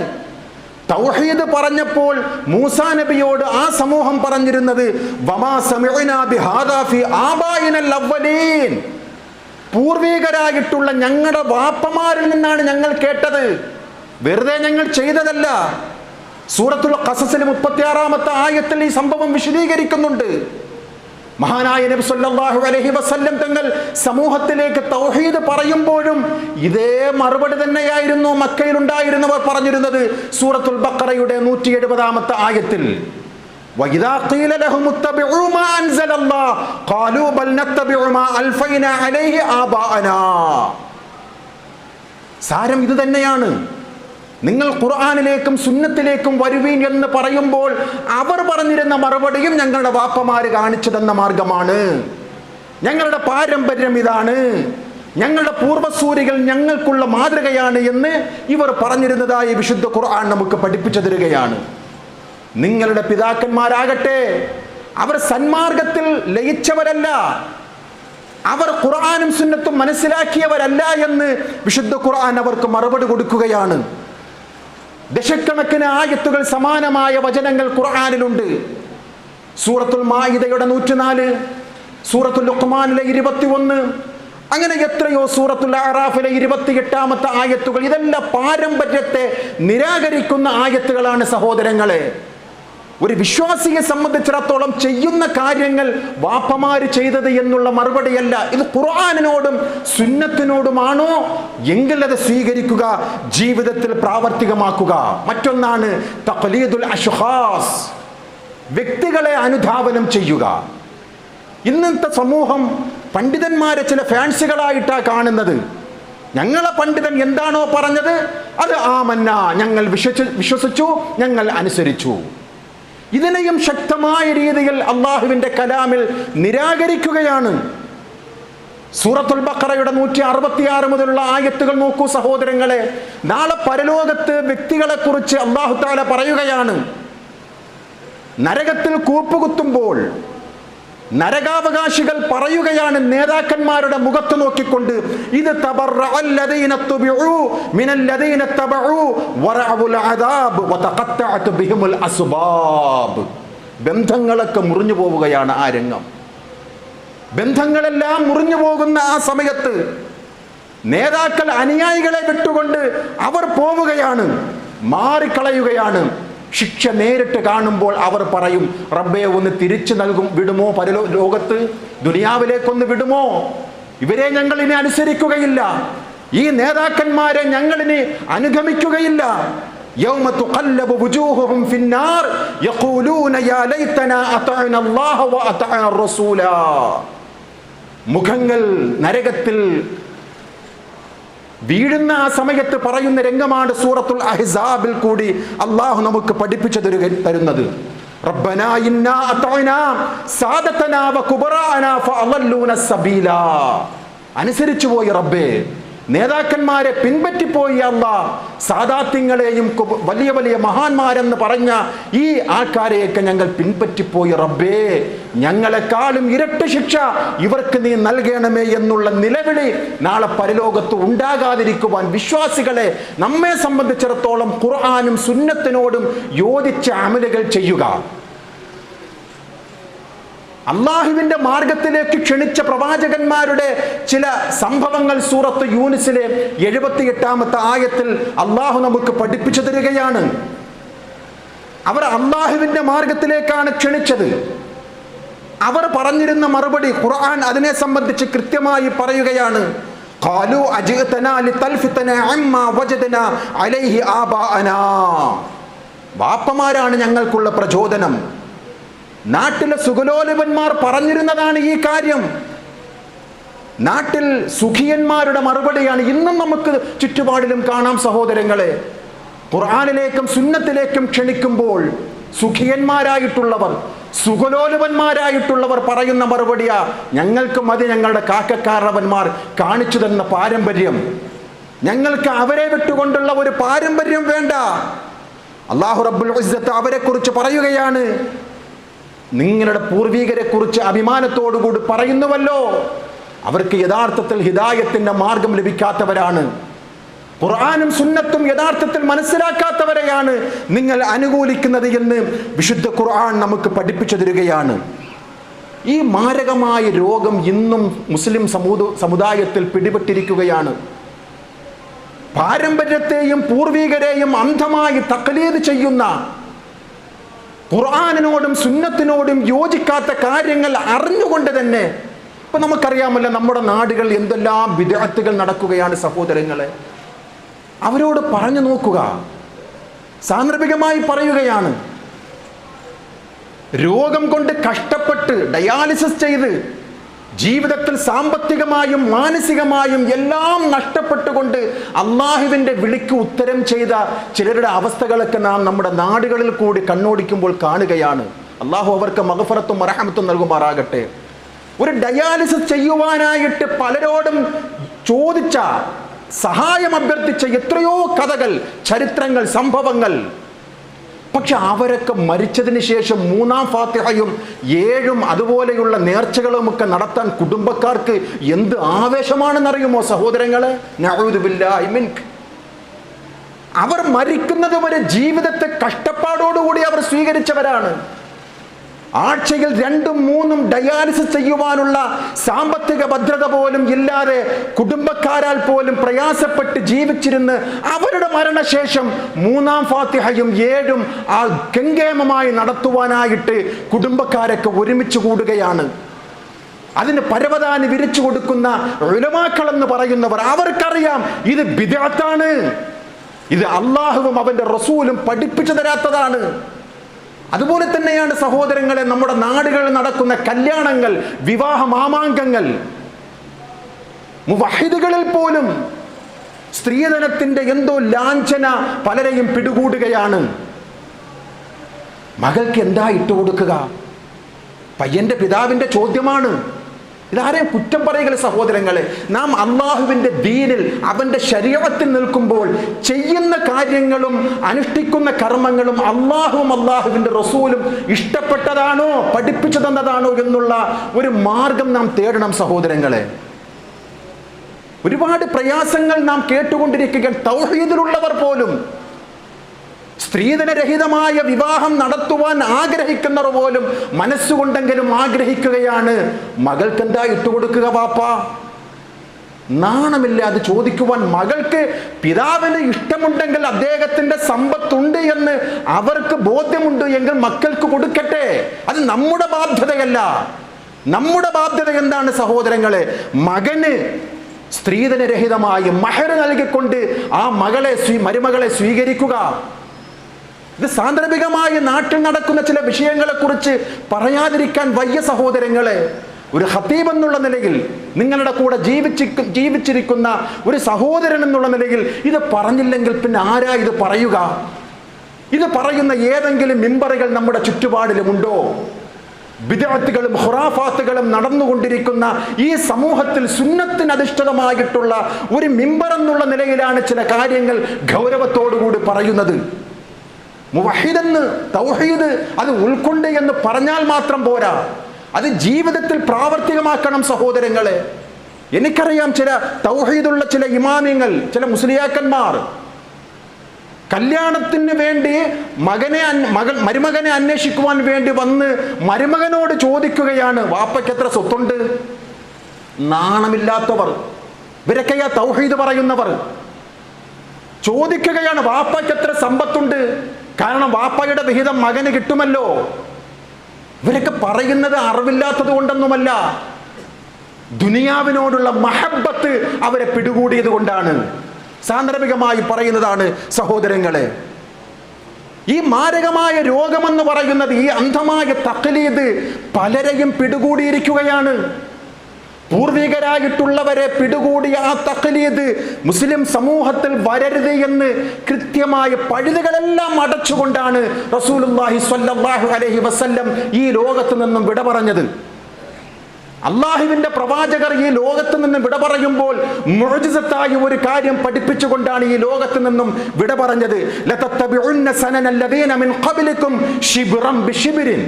തൗഹീദ് പറഞ്ഞപ്പോൾ മൂസാ നബിയോട് ആ സമൂഹം പറഞ്ഞിരുന്നത് വമാ സമിഅനാ ബിഹാദാ ഫീ ആബായിനൽ അവ്വലീൻ, പൂർവികരായിട്ടുള്ള ഞങ്ങളുടെ വാപ്പമാരിൽ നിന്നാണ് ഞങ്ങൾ കേട്ടത്, വെറുതെ ഞങ്ങൾ ചെയ്തതല്ല. സൂറത്തുൽ ഖസസിലെ 36-ാമത്തെ ആയത്തിൽ ഈ സംഭവം വിശദീകരിക്കുന്നുണ്ട്. മഹാനായ നബി സല്ലല്ലാഹു അലൈഹി വസല്ലം തങ്ങൾ സമൂഹത്തിലേക്ക് തൗഹീദ് പറയുമ്പോഴും ഇതേ മറുപടി തന്നെയായിരുന്നു മക്കയിൽ ഉണ്ടായിരുന്നവർ പറഞ്ഞിരുന്നത്. സൂറത്തുൽ ബഖറയുടെ 170-ാമത്തെ ആയത്തിൽ وَإِذَا قِيلَ لَهُمُ اتَّبِعُوا مَا أَنزَلَ اللَّهُ قَالُوا بَلْ نَتَّبِعُ مَا أَلْفَيْنَا عَلَيْهِ آبَاءَنَا. സാരം ഇത് തന്നെയാണ്. നിങ്ങൾ ഖുർആനിലേക്കും സുന്നത്തിലേക്കും വരുവീൻ എന്ന് പറയുമ്പോൾ അവർ പറഞ്ഞിരുന്ന മറുപടിയും ഞങ്ങളുടെ വാപ്പമാര് കാണിച്ചു തന്ന മാർഗമാണ്, ഞങ്ങളുടെ പാരമ്പര്യം ഇതാണ്, ഞങ്ങളുടെ പൂർവ്വസൂരികൾ ഞങ്ങൾക്കുള്ള മാതൃകയാണ് എന്ന് ഇവർ പറഞ്ഞിരുന്നതായി വിശുദ്ധ ഖുർആൻ നമുക്ക് പഠിപ്പിച്ചു തരികയാണ്. നിങ്ങളുടെ പിതാക്കന്മാരാകട്ടെ അവർ സന്മാർഗത്തിൽ ലയിച്ചവരല്ല, അവർ ഖുർആനും സുന്നത്തും മനസ്സിലാക്കിയവരല്ല എന്ന് വിശുദ്ധ ഖുർആൻ അവർക്ക് മറുപടി കൊടുക്കുകയാണ്. ദശക്കണക്കിന് ആയത്തുകൾ സമാനമായ വചനങ്ങൾ ഖുർആനിലുണ്ട്. സൂറത്തുൽ മാഇദയുടെ 104, സൂറത്തുൽ ലുഖ്മാനിലെ 21, അങ്ങനെ എത്രയോ സൂറത്തുൽ അറാഫിലെ 28-ാമത്തെ ആയത്തുകൾ. ഇതെല്ലാം പാരമ്പര്യത്തെ നിരാകരിക്കുന്ന ആയത്തുകളാണ് സഹോദരങ്ങളെ. ഒരു വിശ്വാസിയെ സംബന്ധിച്ചിടത്തോളം ചെയ്യുന്ന കാര്യങ്ങൾ വാപ്പമാര് ചെയ്തത് എന്നുള്ള മറുപടിയല്ല. ഇത് ഖുർആനിനോടും സുന്നത്തിനോടുമാണോ എങ്കിൽ അത് സ്വീകരിക്കുക, ജീവിതത്തിൽ പ്രാവർത്തികമാക്കുക. മറ്റൊന്നാണ് തഖ്ലീദുൽ അശ്ഖാസ്, വ്യക്തികളെ അനുധാവനം ചെയ്യുക. ഇന്നത്തെ സമൂഹം പണ്ഡിതന്മാരെ ചില ഫാൻസികളായിട്ടാണ് കാണുന്നത്. ഞങ്ങളെ പണ്ഡിതൻ എന്താണോ പറഞ്ഞത് അത് ആമന്ന, ഞങ്ങൾ വിശ്വസിച്ചു, ഞങ്ങൾ അനുസരിച്ചു. ഇതിനെയും ശക്തമായ രീതിയിൽ അള്ളാഹുവിന്റെ കലാമിൽ നിരാകരിക്കുകയാണ്. സൂറത്തുൽ ബഖറയുടെ 166 മുതലുള്ള ആയത്തുകൾ നോക്കൂ സഹോദരങ്ങളെ. നാളെ പരലോകത്ത് വ്യക്തികളെ കുറിച്ച് അല്ലാഹു തആല പറയുകയാണ്. നരകത്തിൽ കൂപ്പുകുത്തുമ്പോൾ നരകാവകാശികൾ പറയുകയാണ് നേതാക്കന്മാരുടെ മുഖത്ത് നോക്കിക്കൊണ്ട്, ഇത് തബറഅല്ലദീന തുബിഉ മിനല്ലദീന തബഉ വറഅഉൽ അദാബ് വതഖത്തഅത് ബിഹിമുൽ അസ്ബാബ്. ബന്ധങ്ങളൊക്കെ മുറിഞ്ഞു പോവുകയാണ് ആ രംഗം. ബന്ധങ്ങളെല്ലാം മുറിഞ്ഞു പോകുന്ന ആ സമയത്ത് നേതാക്കൾ അനുയായികളെ വിട്ടുകൊണ്ട് അവർ പോവുകയാണ്, മാറിക്കളയുകയാണ്. ശിക്ഷ നേരിട്ട് കാണുമ്പോൾ അവർ പറയും, റബ്ബേ ഒന്ന് തിരിച്ചു നൽകും, വിടുമോ, ലോകത്ത് ദുനിയാവിലേക്കൊന്ന് വിടുമോ, ഇവരെ ഞങ്ങൾ ഇനി അനുസരിക്കുകയില്ല, ഈ നേതാക്കന്മാരെ ഞങ്ങൾ ഇനി അനുഗമിക്കുകയില്ല. യൗമ തുഖല്ലബു വുജൂഹുഹും ഫിന്നാർ യഖൂലൂന യാ ലൈതനാ അതഅന അല്ലാഹ വ അതഅന റസൂല. മുഖങ്ങൾ നരകത്തിൽ വീഴുന്ന ആ സമയത്ത് പറയുന്ന രംഗമാണ് സൂറത്തുൽ അഹ്സാബിൽ കൂടി അള്ളാഹു നമുക്ക് പഠിപ്പിച്ചു തരുന്നത്. റബ്ബനാ ഇന്നാ അതഅനാ സാദതനാ വ കുബറാനാ ഫഅളല്ലൂന സബീലാ. അനുസരിച്ചു പോയി റബ്ബേ, നേതാക്കന്മാരെ പിൻപറ്റിപ്പോയി അല്ലാഹ്, സാദാത്യങ്ങളെയും വലിയ വലിയ മഹാന്മാരെന്ന് പറഞ്ഞ ഈ ആൾക്കാരെയൊക്കെ ഞങ്ങൾ പിൻപറ്റിപ്പോയി റബ്ബേ, ഞങ്ങളെക്കാളും ഇരട്ടി ശിക്ഷ ഇവർക്ക് നീ നൽകണമേ എന്നുള്ള നിലവിളി നാളെ പരലോകത്ത് ഉണ്ടാകാതിരിക്കുവാൻ വിശ്വാസികളെ നമ്മെ സംബന്ധിച്ചിടത്തോളം ഖുർആനും സുന്നത്തിനോടും യോജിച്ച അമലുകൾ ചെയ്യുക. അള്ളാഹുവിന്റെ മാർഗത്തിലേക്ക് ക്ഷണിച്ച പ്രവാചകന്മാരുടെ ചില സംഭവങ്ങൾ സൂറത്ത് യൂനിസിലെ 78-ാമത്തെ ആയത്തിൽ അള്ളാഹു നമുക്ക് പഠിപ്പിച്ചു തരികയാണ്. അവർ അള്ളാഹുവിന്റെ മാർഗത്തിലേക്കാണ് ക്ഷണിച്ചത്. അവർ പറഞ്ഞിരുന്ന മറുപടി ഖുർആൻ അതിനെ സംബന്ധിച്ച് കൃത്യമായി പറയുകയാണ്. ഖാലു അജിഅതനാ ലിതൽഫിതനാ അമ്മാ വജദനാ അലൈഹി ആബാഅനാ. വാപ്പമാരാണ് ഞങ്ങൾക്കുള്ള പ്രചോദനം. നാട്ടിലെ സുഖലോലുപന്മാർ പറഞ്ഞിരുന്നതാണ് ഈ കാര്യം. നാട്ടിൽ സുഖിയന്മാരുടെ മറുപടിയാണ് ഇന്നും നമുക്ക് ചുറ്റുപാടിലും കാണാം സഹോദരങ്ങളെ. ഖുർആനിലേക്കും സുന്നത്തിലേക്കും ക്ഷണിക്കുമ്പോൾ സുഖിയന്മാരായിട്ടുള്ളവർ, സുഖലോലുപന്മാരായിട്ടുള്ളവർ പറയുന്ന മറുപടിയാ, ഞങ്ങൾക്ക് മതി ഞങ്ങളുടെ കാക്കക്കാരവന്മാർ കാണിച്ചു തന്ന പാരമ്പര്യം, ഞങ്ങൾക്ക് അവരെ വിട്ടുകൊണ്ടുള്ള ഒരു പാരമ്പര്യം വേണ്ട. അല്ലാഹു റബ്ബുൽ ഇസ്സത്ത് അവരെ കുറിച്ച് പറയുകയാണ്, നിങ്ങളുടെ പൂർവികരെ കുറിച്ച് അഭിമാനത്തോടുകൂടി പറയുന്നുവല്ലോ, അവർക്ക് യഥാർത്ഥത്തിൽ ഹിദായത്തിന്റെ മാർഗം ലഭിക്കാത്തവരാണ്. ഖുർആനും സുന്നത്തും യഥാർത്ഥത്തിൽ മനസ്സിലാക്കാത്തവരെയാണ് നിങ്ങൾ അനുകൂലിക്കുന്നത് എന്ന് വിശുദ്ധ ഖുർആൻ നമുക്ക് പഠിപ്പിച്ചു തരികയാണ്. ഈ മാരകമായ രോഗം ഇന്നും മുസ്ലിം സമുദായത്തിൽ പിടിപെട്ടിരിക്കുകയാണ്. പാരമ്പര്യത്തെയും പൂർവികരെയും അന്ധമായി തഖ്ലീദ് ചെയ്യുന്ന, ഖുർആനിനോടും സുന്നത്തിനോടും യോജിക്കാത്ത കാര്യങ്ങൾ അറിഞ്ഞുകൊണ്ട് തന്നെ, ഇപ്പൊ നമുക്കറിയാമല്ലോ നമ്മുടെ നാടുകളിൽ എന്തെല്ലാം ബിദ്അത്തുകൾ നടക്കുകയാണ് സഹോദരങ്ങളെ. അവരോട് പറഞ്ഞു നോക്കുക. സാന്ദർഭികമായി പറയുകയാണ്, രോഗം കൊണ്ട് കഷ്ടപ്പെട്ട് ഡയാലിസിസ് ചെയ്ത് ജീവിതത്തിൽ സാമ്പത്തികമായും മാനസികമായും എല്ലാം നഷ്ടപ്പെട്ടുകൊണ്ട് അള്ളാഹുവിൻ്റെ വിളിക്ക് ഉത്തരം ചെയ്ത ചിലരുടെ അവസ്ഥകളൊക്കെ നാം നമ്മുടെ നാടുകളിൽ കൂടി കണ്ണോടിക്കുമ്പോൾ കാണുകയാണ്. അള്ളാഹു അവർക്ക് മഗ്ഫിറത്തും റഹ്മത്തും നൽകുമാറാകട്ടെ. ഒരു ഡയാലിസിസ് ചെയ്യുവാനായിട്ട് പലരോടും ചോദിച്ച, സഹായം അഭ്യർത്ഥിച്ച എത്രയോ കഥകൾ, ചരിത്രങ്ങൾ, സംഭവങ്ങൾ. പക്ഷെ അവരൊക്കെ മരിച്ചതിന് ശേഷം 3-ാം ഫാത്തിഹയും 7 അതുപോലെയുള്ള നേർച്ചകളുമൊക്കെ നടത്താൻ കുടുംബക്കാർക്ക് എന്ത് ആവേശമാണെന്നറിയുമോ സഹോദരങ്ങളെ? നഊദു ബില്ലാഹി മിൻക്. അവർ മരിക്കുന്നത് വരെ ജീവിതത്തെ കഷ്ടപ്പാടോടുകൂടി അവർ സ്വീകരിച്ചവരാണ്. ആഴ്ചയിൽ 2-3 ഡയാലിസിസ് ചെയ്യുവാനുള്ള സാമ്പത്തിക ഭദ്രത പോലും ഇല്ലാതെ കുടുംബക്കാരാൽ പോലും പ്രയാസപ്പെട്ട് ജീവിച്ചിരുന്ന് അവരുടെ മരണശേഷം 3-ാം ഫാത്തിഹയും 7 ആ ഗംഗേമമായി നടത്തുവാനായിട്ട് കുടുംബക്കാരൊക്കെ ഒരുമിച്ച് കൂടുകയാണ്. അതിന് പരവതാനി വിരിച്ചു കൊടുക്കുന്ന ഉലമാക്കൾ എന്ന് പറയുന്നവർ, അവർക്കറിയാം ഇത് ബിദ്അത്താണ്, ഇത് അള്ളാഹുവും അവന്റെ റസൂലും പഠിപ്പിച്ചു തരാത്തതാണ്. അതുപോലെ തന്നെയാണ് സഹോദരങ്ങളെ നമ്മുടെ നാടുകളിൽ നടക്കുന്ന കല്യാണങ്ങൾ, വിവാഹ മാമാങ്കങ്ങൾ. മുവഹിദുകളിൽ പോലും സ്ത്രീധനത്തിന്റെ എന്തോ ലാഞ്ചന പലരെയും പിടികൂടുകയാണ്. മകൾക്ക് എന്താ ഇട്ടു കൊടുക്കുക? പയ്യന്റെ പിതാവിന്റെ ചോദ്യമാണ്. ഇതാരെയും കുറ്റം പറയുക സഹോദരങ്ങളെ. നാം അള്ളാഹുവിൻ്റെ ദീനിൽ അവൻ്റെ ശരീഅത്തിൽ നിൽക്കുമ്പോൾ ചെയ്യുന്ന കാര്യങ്ങളും അനുഷ്ഠിക്കുന്ന കർമ്മങ്ങളും അള്ളാഹുവും അള്ളാഹുവിൻ്റെ റസൂലും ഇഷ്ടപ്പെട്ടതാണോ, പഠിപ്പിച്ചു തന്നതാണോ എന്നുള്ള ഒരു മാർഗം നാം തേടണം സഹോദരങ്ങളെ. ഒരുപാട് പ്രയാസങ്ങൾ നാം കേട്ടുകൊണ്ടിരിക്കുക. തൗഹീദിലുള്ളവർ പോലും സ്ത്രീധനരഹിതമായ വിവാഹം നടത്തുവാൻ ആഗ്രഹിക്കുന്നവർ പോലും മനസ്സുകൊണ്ടെങ്കിലും ആഗ്രഹിക്കുകയാണ്, മകൾക്ക് എന്താ ഇട്ടുകൊടുക്കുക വാപ്പാ? നാണമില്ല അത് ചോദിക്കുവാൻ. മകൾക്ക് പിതാവിന് ഇഷ്ടമുണ്ടെങ്കിൽ, അദ്ദേഹത്തിന്റെ സമ്പത്തുണ്ട് എന്ന് അവർക്ക് ബോധ്യമുണ്ട് എങ്കിൽ മക്കൾക്ക് കൊടുക്കട്ടെ. അത് നമ്മുടെ ബാധ്യതയല്ല. നമ്മുടെ ബാധ്യത എന്താണ് സഹോദരങ്ങളെ? മകന് സ്ത്രീധനരഹിതമായി മഹർ നൽകിക്കൊണ്ട് ആ മരുമകളെ സ്വീകരിക്കുക. ഇത് സാന്ദർഭികമായി നാട്ടിൽ നടക്കുന്ന ചില വിഷയങ്ങളെ കുറിച്ച് പറയാതിരിക്കാൻ വയ്യ സഹോദരങ്ങളെ. ഒരു ഖതീബ് എന്നുള്ള നിലയിൽ, നിങ്ങളുടെ കൂടെ ജീവിച്ചിരിക്കുന്ന ഒരു സഹോദരൻ എന്നുള്ള നിലയിൽ ഇത് പറഞ്ഞില്ലെങ്കിൽ പിന്നെ ആരാ ഇത് പറയുക? ഇത് പറയുന്ന ഏതെങ്കിലും മിമ്പറുകൾ നമ്മുടെ ചുറ്റുപാടിലുമുണ്ടോ? ബിദ്അത്തുകളും ഖുറാഫാത്തുകളും നടന്നുകൊണ്ടിരിക്കുന്ന ഈ സമൂഹത്തിൽ സുന്നത്തിന് അധിഷ്ഠിതമായിട്ടുള്ള ഒരു മിമ്പർ എന്നുള്ള നിലയിലാണ് ചില കാര്യങ്ങൾ ഗൗരവത്തോടുകൂടി പറയുന്നത്. മുവഹിദെന്ന്, തൗഹീദ് അത് ഉൾക്കൊണ്ട് എന്ന് പറഞ്ഞാൽ മാത്രം പോരാ, അത് ജീവിതത്തിൽ പ്രാവർത്തികമാക്കണം സഹോദരങ്ങളെ. എനിക്കറിയാം ചില തൗഹീദുള്ള ചില ഇമാമിങ്ങൾ, ചില മുസ്ലിയാക്കന്മാർ കല്യാണത്തിന് വേണ്ടി മരുമകനെ അന്വേഷിക്കുവാൻ വേണ്ടി വന്ന് മരുമകനോട് ചോദിക്കുകയാണ്, വാപ്പയ്ക്ക് എത്ര സ്വത്തുണ്ട്? നാണമില്ലാത്തവർ, ഇവരൊക്കെയാ തൗഹീദ് പറയുന്നവർ. ചോദിക്കുകയാണ് വാപ്പയ്ക്ക് എത്ര സമ്പത്തുണ്ട്, കാരണം വാപ്പയുടെ വിഹിതം മകന് കിട്ടുമല്ലോ. ഇവരൊക്കെ പറയുന്നത് അറിവില്ലാത്തത് കൊണ്ടൊന്നുമല്ല, ദുനിയാവിനോടുള്ള മഹബത്ത് അവരെ പിടികൂടിയത് കൊണ്ടാണ്. സാന്ദർഭികമായി പറയുന്നതാണ് സഹോദരങ്ങളെ. ഈ മാരകമായ രോഗമെന്ന് പറയുന്നത്, ഈ അന്ധമായ തഖ്ലീദ് പലരെയും പിടികൂടിയിരിക്കുകയാണ്. പൂർവികരായിട്ടുള്ളവരെ പിടികൂടിയ ആ തഖ്ലീദ് മുസ്ലിം സമൂഹത്തിൽ വരരുത് എന്ന് കൃത്യമായ പഴുതുകളെല്ലാം അടച്ചുകൊണ്ടാണ് റസൂലുള്ളാഹി സ്വല്ലല്ലാഹു അലൈഹി വസല്ലം ഈ ലോകത്ത് നിന്നും വിട പറഞ്ഞത്. അള്ളാഹുവിന്റെ പ്രവാചകർ ഈ ലോകത്ത് നിന്നും വിട പറയുമ്പോൾ മുഅ്ജിസത്തായ ഒരു കാര്യം പഠിപ്പിച്ചുകൊണ്ടാണ് ഈ ലോകത്ത് നിന്നും വിട പറഞ്ഞത്. ലതത്തബിഉന്ന സനനല്ലദീന മിൻ ഖബ്ലികും ശിബ്റൻ ബിശിബ്രിൻ.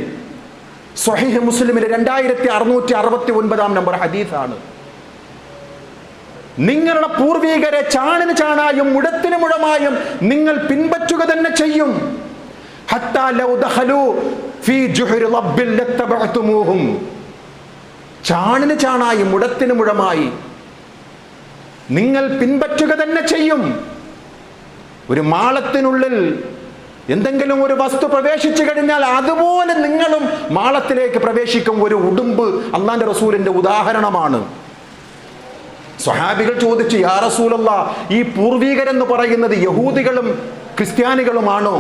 സ്വഹീഹ് മുസ്ലിമിലെ 2669 നമ്പർ ഹദീസാണ്. നിങ്ങളുടെ പൂർവികരെ ചാണിന് ചാണായും മുഴത്തിന് മുഴമായും നിങ്ങൾ പിൻപറ്റുക തന്നെ ചെയ്യും. ഹത്താ ലൗ ദഖലൂ ഫീ ജുഹ്രി റബ്ബിൻ ലത്തബഅ്തുമൂഹും. ചാണിന് ചാണായും മുഴത്തിന് മുഴമായി നിങ്ങൾ പിൻപറ്റുക തന്നെ ചെയ്യും. ഒരു മാളത്തിനുള്ളിൽ എന്തെങ്കിലും ഒരു വസ്തു പ്രവേശിച്ചു കഴിഞ്ഞാൽ അതുപോലെ നിങ്ങളും മാളത്തിലേക്ക് പ്രവേശിക്കും. ഒരു ഉടുമ്പ് അള്ളാന്റെ റസൂലിന്റെ ഉദാഹരണമാണ്. സ്വഹാബികൾ ചോദിച്ചു, യാ റസൂലല്ലാഹ്, ഈ പൂർവികരെന്ന് പറയുന്നത് യഹൂദികളും ക്രിസ്ത്യാനികളുമാണോ?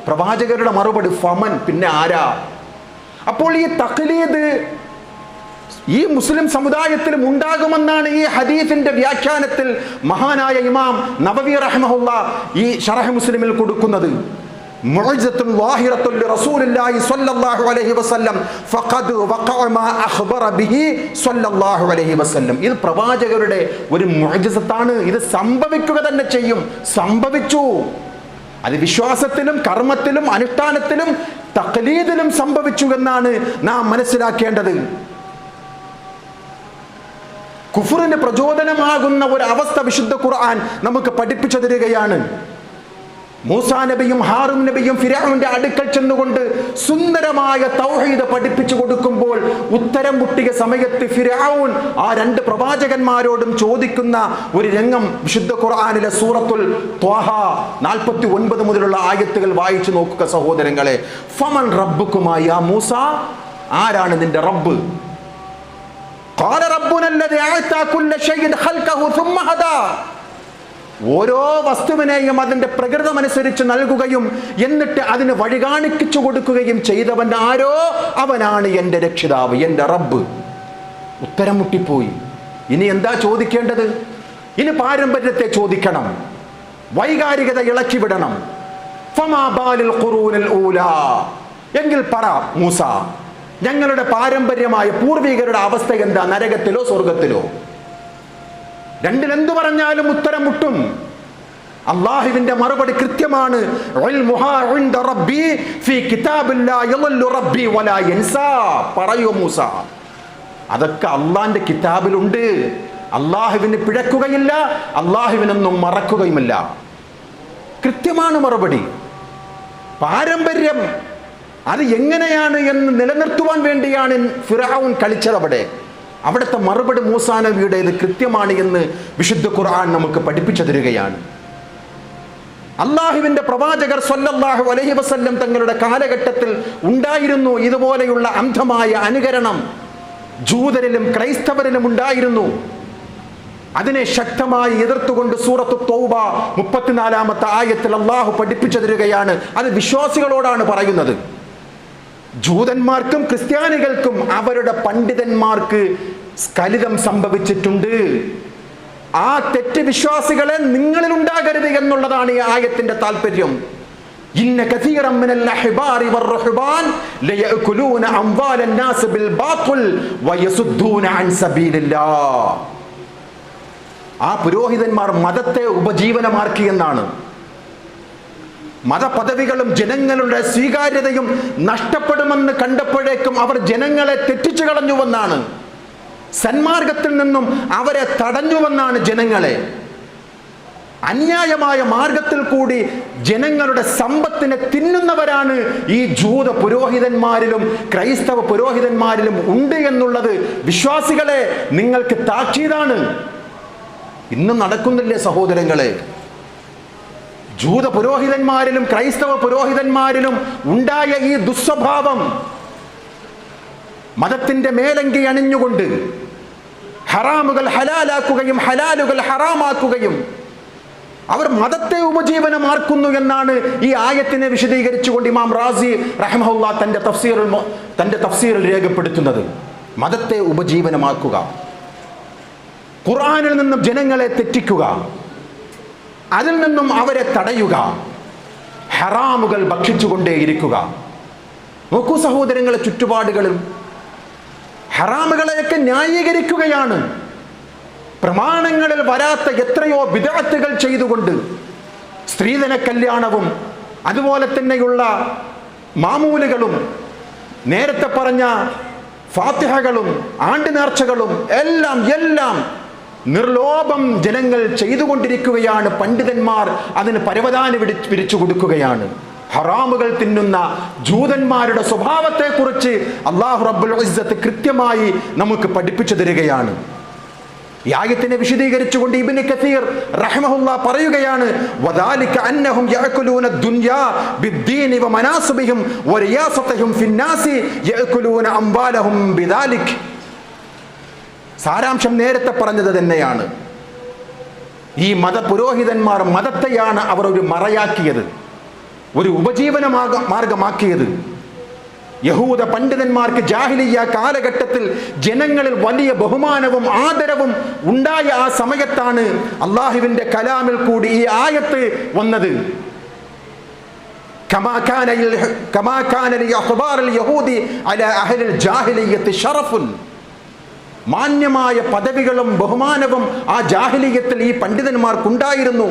പ്രവാചകരുടെ മറുപടി ഫമൻ, പിന്നെ ആരാ? അപ്പോൾ ഈ തഖ്ലീദ് ഈ മുസ്ലിം സമുദായത്തിലും ഉണ്ടാകുമെന്നാണ് ഈ ഹദീസിന്റെ വ്യാഖ്യാനത്തിൽ മഹാനായ ഇമാം നബവി റഹ്മഹുല്ലാഹ് ഈ ശറഹ് മുസ്ലിമിൽ കൊടുക്കുന്നത്. മുഅ്ജിസത്തുൻ വാഹിറത്തുൻ ലിറസൂലില്ലാഹി സ്വല്ലല്ലാഹു അലൈഹി വസല്ലം ഫഖദ് വഖഅ മാ അഖ്ബറ ബിഹി സ്വല്ലല്ലാഹു അലൈഹി വസല്ലം. ഇത് പ്രവാചകരുടെ ഒരു മുഅ്ജിസത്താണ്. ഇത് സംഭവിക്കുക തന്നെ ചെയ്യും. സംഭവിച്ചു. അത് വിശ്വാസത്തിലും കർമ്മത്തിലും അനുഷ്ഠാനത്തിലും തഖ്ലീദിലും സംഭവിച്ചു എന്നാണ് നാം മനസ്സിലാക്കേണ്ടത്. കുഫറിന് പ്രചോദനമാകുന്ന ഒരു അവസ്ഥ വിശുദ്ധ ഖുർആൻ നമുക്ക് പഠിപ്പിച്ചു തരികയാണ്. മൂസാ നബിയും ഹാറൂൻ നബിയും ഫിർഔന്റെ അടുക്കൽ ചെന്നുകൊണ്ട് സുന്ദരമായ തൗഹീദ് പഠിപ്പിച്ചു കൊടുക്കുമ്പോൾ ഉത്തരം മുട്ടിയ സമയത്ത് ഫിർഔൻ ആ രണ്ട് പ്രവാചകന്മാരോടും ചോദിക്കുന്ന ഒരു രംഗം വിശുദ്ധ ഖുർആനിലെ സൂറത്തുൽ ത്വാഹ 49 മുതലുള്ള ആയത്തുകൾ വായിച്ചു നോക്കുക സഹോദരങ്ങളെ. ഫമൻ റബ്ബുകുമാ യാ മൂസ, ആരാണ് നിന്റെ റബ്ബ്? ഖാല റബ്ബുന അല്ലദീ അഅതാ കുല്ല ശൈഇൻ ഖൽഖഹു സുമ്മ ഹദാ. ഓരോ വസ്തുവിനെയും അതിന്റെ പ്രകൃതമനുസരിച്ച് നൽകുകയും എന്നിട്ട് അതിന് വഴി കാണിച്ചു കൊടുക്കുകയും ചെയ്തവൻ ആരോ അവനാണ് എൻ്റെ രക്ഷിതാവ്, എൻ്റെ റബ്ബ്. ഉത്തരം മുട്ടിപ്പോയി. ഇനി എന്താ ചോദിക്കേണ്ടത്? ഇനി പാരമ്പര്യത്തെ ചോദിക്കണം, വൈകാരികത ഇളക്കി വിടണം. ഫമാ ബാലിൽ ഖുറൂനിൽ ഊലാ. എങ്കിൽ പറ മൂസ, ഞങ്ങളുടെ പാരമ്പര്യമായ പൂർവികരുടെ അവസ്ഥ എന്താ? നരകത്തിലോ സ്വർഗത്തിലോ? രണ്ടിലെന്തു പറഞ്ഞാലും ഉത്തരം മുട്ടും. അള്ളാഹുവിന്റെ മറുപടി കൃത്യമാണ്. പറയൂ മൂസ, അതൊക്കെ അള്ളാന്റെ കിതാബിലുണ്ട്. അള്ളാഹുവിന് പിഴക്കുകയില്ല, അള്ളാഹുവിനൊന്നും മറക്കുകയുമില്ല. കൃത്യമാണ് മറുപടി. പാരമ്പര്യം അത് എങ്ങനെയാണ് എന്ന് നിലനിർത്തുവാൻ വേണ്ടിയാണ് ഫിർഔൻ കളിച്ചത്. അവിടുത്തെ മറുപടി മൂസാ നബിയുടേത് കൃത്യമാണ് എന്ന് വിശുദ്ധ ഖുർആൻ നമുക്ക് പഠിപ്പിച്ചു തരികയാണ്. അള്ളാഹുവിന്റെ പ്രവാചകർ സ്വല്ലല്ലാഹു അലൈഹി വസല്ലം തങ്ങളുടെ കാലഘട്ടത്തിൽ ഉണ്ടായിരുന്നു ഇതുപോലെയുള്ള അന്ധമായ അനുകരണം. ജൂതരിലും ക്രൈസ്തവരിലും ഉണ്ടായിരുന്നു. അതിനെ ശക്തമായി എതിർത്തുകൊണ്ട് സൂറത്തു തൗബ 34-ാമത്തെ ആയത്തിൽ അള്ളാഹു പഠിപ്പിച്ചു തരികയാണ്. അത് വിശ്വാസികളോടാണ് പറയുന്നത്. ജൂതന്മാർക്കും ക്രിസ്ത്യാനികൾക്കും അവരുടെ പണ്ഡിതന്മാർക്ക് സ്ഖലിതം സംഭവിച്ചിട്ടുണ്ട്. ആ തെറ്റ് വിശ്വാസികളെ നിങ്ങളിൽ ഉണ്ടാകരുത് എന്നുള്ളതാണ് ഈ ആയത്തിന്റെ താല്പര്യം. ഇന്ന കസീറൻ മിനൽ അഹ്ബാരി വർ-റുഹ്ബാൻ ലയഅകുലൂന അംവാലൻ നാസ് ബിൽ ബാത്തിൽ വയസുദ്ദൂന അൻ സബീലില്ലാഹ്. ആ പുരോഹിതന്മാർ മതത്തെ ഉപജീവനമാക്കി എന്നാണ്. മതപദവികളും ജനങ്ങളുടെ സ്വീകാര്യതയും നഷ്ടപ്പെടുമെന്ന് കണ്ടപ്പോഴേക്കും അവർ ജനങ്ങളെ തെറ്റിച്ചു കളഞ്ഞുവെന്നാണ്. സന്മാർഗത്തിൽ നിന്നും അവരെ തടഞ്ഞുവെന്നാണ്. ജനങ്ങളെ അന്യായമായ മാർഗത്തിൽ കൂടി ജനങ്ങളുടെ സമ്പത്തിനെ തിന്നുന്നവരാണ് ഈ ജൂത പുരോഹിതന്മാരിലും ക്രൈസ്തവ പുരോഹിതന്മാരിലും ഉണ്ട് എന്നുള്ളത് വിശ്വാസികളെ നിങ്ങൾക്ക് താക്കീതാണ്. ഇന്നും നടക്കുന്നില്ലേ സഹോദരങ്ങളെ? ജൂത പുരോഹിതന്മാരിലും ക്രൈസ്തവ പുരോഹിതന്മാരിലും ഉണ്ടായ ഈ ദുസ്വഭാവം, മതത്തിന്റെ മേലങ്കി അണിഞ്ഞുകൊണ്ട് ഹറാമുകൾ ഹലാലാക്കുകയും ഹലാലുകൾ ഹറാമാക്കുകയും അവർ മതത്തെ ഉപജീവനമാക്കുന്നു എന്നാണ് ഈ ആയത്തിനെ വിശദീകരിച്ചുകൊണ്ട് ഇമാം റാസി റഹ്മഹുല്ലാഹ് തന്റെ തഫ്സീറിൽ രേഖപ്പെടുത്തുന്നത്. മതത്തെ ഉപജീവനമാക്കുക, ഖുർആനിൽ നിന്നും ജനങ്ങളെ തെറ്റിക്കുക, അതിൽ നിന്നും അവരെ തടയുക, ഹറാമുകൾ ഭക്ഷിച്ചുകൊണ്ടേയിരിക്കുക. നോക്കൂ സഹോദരങ്ങളെ, ചുറ്റുപാടുകളും ഹറാമുകളെയൊക്കെ ന്യായീകരിക്കുകയാണ്. പ്രമാണങ്ങളിൽ വരാത്ത എത്രയോ ബിദ്അത്തുകൾ ചെയ്തുകൊണ്ട് സ്ത്രീധന കല്യാണവും അതുപോലെ തന്നെയുള്ള മാമൂലുകളും നേരത്തെ പറഞ്ഞ ഫാത്തിഹകളും ആണ്ട് നേർച്ചകളും എല്ലാം നിർലോഭം ജനങ്ങൾ ചെയ്തുകൊണ്ടിരിക്കുകയാണ്. പണ്ഡിതന്മാർ അതിന് പരവതാനി വിരിച്ചു കൊടുക്കുകയാണ്. ഹറാമുകൾ തിന്നുന്ന ജൂതന്മാരുടെ സ്വഭാവത്തെക്കുറിച്ച് അല്ലാഹു റബ്ബുൽ ഇസ്സത്ത് കൃത്യമായി നമുക്ക് പഠിപ്പിച്ചു തരികയാണ്. ഈ ആയത്തിനെ വിശദീകരിച്ചുകൊണ്ട് ഇബ്നു കസീർ റഹിമഹുല്ലാഹ് പറയുകയാണ്, വദാലിക അന്നഹും യഅകുലൂന ദുനിയാ ബിദ്ദീനി വമനാസിബിഹിം വറിയാസതിഹിം ഫിന്നാസി യഅകുലൂന അംവാലഹും ബിദാലിക്. സാരാംശം നേരത്തെ പറഞ്ഞത് തന്നെയാണ്. ഈ മതപുരോഹിതന്മാർ മതത്തെയാണ് അവർ ഒരു മറയാക്കിയത്, ഒരു ഉപജീവന മാർഗമാക്കിയത്. യഹൂദ പണ്ഡിതന്മാർക്ക് ജാഹിലിയ്യ കാലഘട്ടത്തിൽ ജനങ്ങളിൽ വലിയ ബഹുമാനവും ആദരവും ഉണ്ടായ ആ സമയത്താണ് അള്ളാഹുവിന്റെ കലാമിൽ കൂടി ഈ ആയത്ത് വന്നത്. മാന്യമായ പദവികളും ബഹുമാനവും ആ ജാഹിലിയ്യത്തിൽ ഈ പണ്ഡിതന്മാർക്കുണ്ടായിരുന്നു.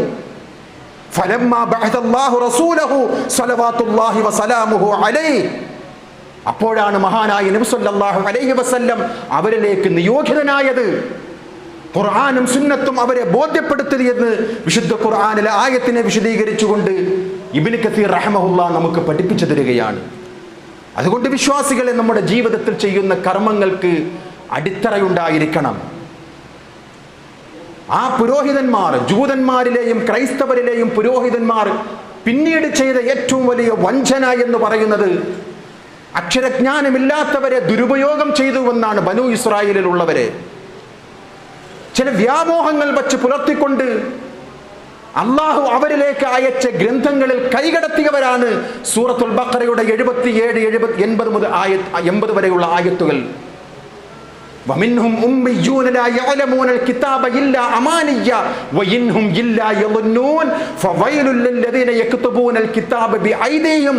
ഫലമ്മാ ബഅസല്ലാഹു റസൂലഹു സ്വലവാത്തുല്ലാഹി വസലാമുഹു അലൈഹി, അപ്പോഴാണ് മഹാനായ നബി സല്ലല്ലാഹു അലൈഹി വസല്ലം അവരിലേക്ക് നിയോഗിതനായത്. ഖുർആനും സുന്നത്തും അവരെ ബോധ്യപ്പെടുത്തിയെന്ന് വിശുദ്ധ ഖുർആനിലെ ആയത്തിനെ വിശദീകരിച്ചുകൊണ്ട് ഇബ്നു കസീർ റഹിമഹുല്ലാഹ് നമുക്ക് പഠിപ്പിച്ചു തരികയാണ്. അതുകൊണ്ട് വിശ്വാസികളെ നമ്മുടെ ജീവിതത്തിൽ ചെയ്യുന്ന കർമ്മങ്ങൾക്ക് അടിത്തറയുണ്ടായിരിക്കണം. ആ പുരോഹിതന്മാർ, ജൂതന്മാരിലെയും ക്രൈസ്തവരിലെയും പുരോഹിതന്മാർ പിന്നീട് ചെയ്ത ഏറ്റവും വലിയ വഞ്ചന എന്ന് പറയുന്നത് അക്ഷരജ്ഞാനമില്ലാത്തവരെ ദുരുപയോഗം ചെയ്തുവെന്നാണ്. ബനൂ ഇസ്രായേലിലുള്ളവരെ ചില വ്യാമോഹങ്ങൾ വച്ച് പുലർത്തിക്കൊണ്ട് അള്ളാഹു അവരിലേക്ക് അയച്ച ഗ്രന്ഥങ്ങളിൽ കൈകടത്തിയവരാണ്. സൂറത്തുൽ ബഖറയുടെ 77, 80 മുതൽ 80 വരെയുള്ള ആയത്തുകൾ. ومنهم أميون لا يعلمون الكتاب إلا أماني وإنهم إلا يظنون فويل للذين يكتبون الكتاب بأيديهم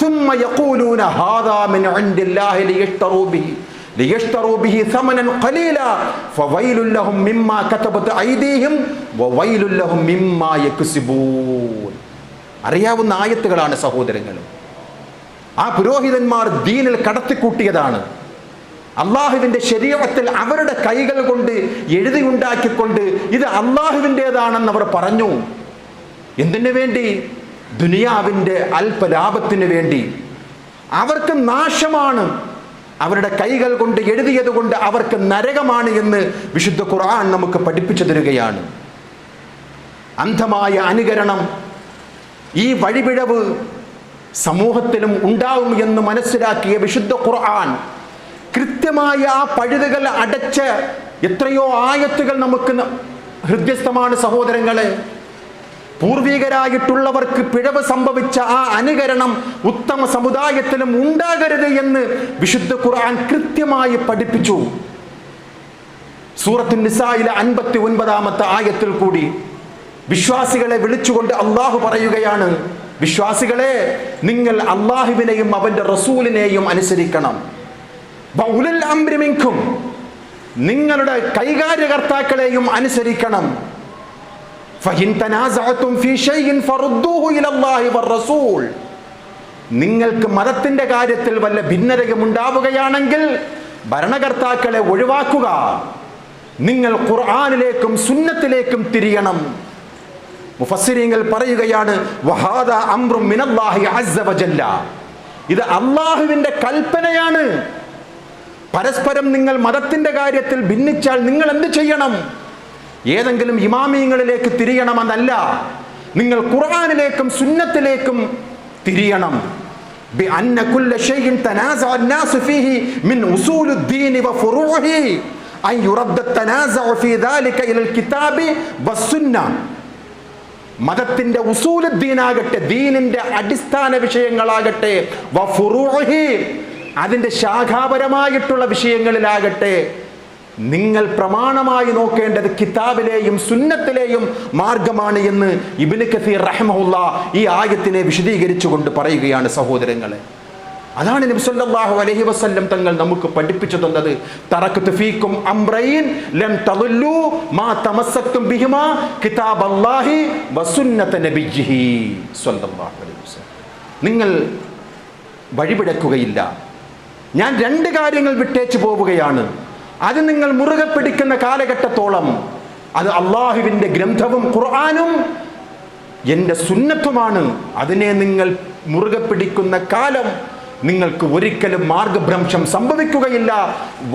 ثم يقولون هذا من عند الله ليشتروا به ثمنا قليلا فويل لهم مما كتبت أيديهم وويل لهم مما يكسبون. അറിയാവുന്ന ആയത്തുകളാണ് സഹോദരങ്ങൾ. ആ പുരോഹിതന്മാർ ദീനിൽ കടത്തിക്കൂട്ടിയതാണ്. അള്ളാഹുവിന്റെ ശരീഅത്തിൽ അവരുടെ കൈകൾ കൊണ്ട് എഴുതിയുണ്ടാക്കിക്കൊണ്ട് ഇത് അള്ളാഹുവിൻ്റെതാണെന്ന് അവർ പറഞ്ഞു. എന്തിനു വേണ്ടി? ദുനിയാവിൻ്റെ അല്പലാഭത്തിന് വേണ്ടി. അവർക്ക് നാശമാണ്, അവരുടെ കൈകൾ കൊണ്ട് എഴുതിയത് കൊണ്ട് അവർക്ക് നരകമാണ് എന്ന് വിശുദ്ധ ഖുർആൻ നമുക്ക് പഠിപ്പിച്ചു തരികയാണ്. അന്ധമായ അനുകരണം, ഈ വഴിപിഴവ് സമൂഹത്തിലും ഉണ്ടാവും എന്ന് മനസ്സിലാക്കിയ വിശുദ്ധ ഖുർആൻ കൃത്യമായ ആ പഴുതുകൾ അടച്ച എത്രയോ ആയത്തുകൾ നമുക്ക് ഹൃദ്യസ്ഥമാണ് സഹോദരങ്ങളെ. പൂർവികരായിട്ടുള്ളവർക്ക് പിഴവ് സംഭവിച്ച ആ അനുകരണം ഉത്തമ സമുദായത്തിലും ഉണ്ടാകരുത് എന്ന് വിശുദ്ധ ഖുർആൻ കൃത്യമായി പഠിപ്പിച്ചു. സൂറത്തുൻ നിസായിലെ 59-ാമത്തെ ആയത്തിൽ കൂടി വിശ്വാസികളെ വിളിച്ചുകൊണ്ട് അള്ളാഹു പറയുകയാണ്, വിശ്വാസികളെ, നിങ്ങൾ അള്ളാഹുവിനെയും അവന്റെ റസൂലിനെയും അനുസരിക്കണം. വഉലുൽ അംരി മിൻകും, നിങ്ങളുടെ കൈകാര്യകർത്താക്കളെയും അനുസരിക്കണം. ഫഇൻ തനാസഅതും ഫീ ഷൈഇൻ ഫറുദ്ദൂഹു ഇലല്ലാഹി വറസൂൽ, നിങ്ങൾക്ക് മതത്തിന്റെ കാര്യത്തിൽ വല്ല ഭിന്നതയും ഉണ്ടാവുകയാണെങ്കിൽ ഭരണകർത്താക്കളെ ഒഴിവാക്കുക, നിങ്ങൾ ഖുർആനിലേക്കും സുന്നത്തിലേക്കും തിരിയണം. മുഫസ്സിരീങ്ങൾ പറയുകയാണ്, വഹാദാ അംറും മിനല്ലാഹി അസ്സ വജല്ല, ഇത് അല്ലാഹുവിന്റെ കൽപ്പനയാണ്. പരസ്പരം നിങ്ങൾ മതത്തിന്റെ കാര്യത്തിൽ ഭിന്നിച്ചാൽ നിങ്ങൾ എന്ത് ചെയ്യണം? ഏതെങ്കിലും ഇമാമിയങ്ങളിലേക്ക് തിരിയണമെന്നല്ല, നിങ്ങൾ ഖുർആനിലേക്കും സുന്നത്തിലേക്കും തിരിയണം. ബിഅന്ന കുല്ല ഷൈഇൻ തനാസഅ അന്നാസു ഫീഹി മിൻ ഉസൂലുദ്ദീൻ വഫുറൂഇഹി അൻ യുറദ്ദ തനാസഉ ഫീ ദാലിക ഇലൽ കിതാബി വസ്സുന്ന. മതത്തിന്റെ ഉസൂലുദ്ദീനാകട്ടെ, ദീനിന്റെ അടിസ്ഥാന വിഷയങ്ങളാകട്ടെ, വഫുറൂഇഹി, അതിൻ്റെ ശാഖാപരമായിട്ടുള്ള വിഷയങ്ങളിലാകട്ടെ, നിങ്ങൾ പ്രമാണമായി നോക്കേണ്ടത് കിതാബിലെയും സുന്നത്തിലെയും മാർഗമാണ് എന്ന് ഇബ്നു കസീർ റഹിമഹുല്ലാഹ് ഈ ആയത്തിനെ വിശദീകരിച്ചുകൊണ്ട് പറയുകയാണ് സഹോദരങ്ങളെ. അതാണ് നബി സല്ലല്ലാഹു അലൈഹി വസല്ലം തങ്ങൾ നമുക്ക് പഠിപ്പിച്ചു തന്നത്. തറക്തു ഫീക്കും അംറൈൻ ലം തദല്ലു മാ തമസ്സക്തും ബിഹിമാ കിതാബല്ലാഹി വസുന്നത നബിയിഹി സ്വല്ലല്ലാഹു അലൈഹി വസല്ലം. നിങ്ങൾ വഴിപിഴക്കുകയില്ല. ഞാൻ 2 കാര്യങ്ങൾ വിട്ടേച്ചു പോവുകയാണ്. അത് നിങ്ങൾ മുറുകെ പിടിക്കുന്ന കാലഘട്ടത്തോളം അത് അള്ളാഹുവിൻ്റെ ഗ്രന്ഥവും ഖുർആനും എൻ്റെ സുന്നത്തുമാണ്. അതിനെ നിങ്ങൾ മുറുകെ പിടിക്കുന്ന കാലം നിങ്ങൾക്ക് ഒരിക്കലും മാർഗഭ്രംശം സംഭവിക്കുകയില്ല,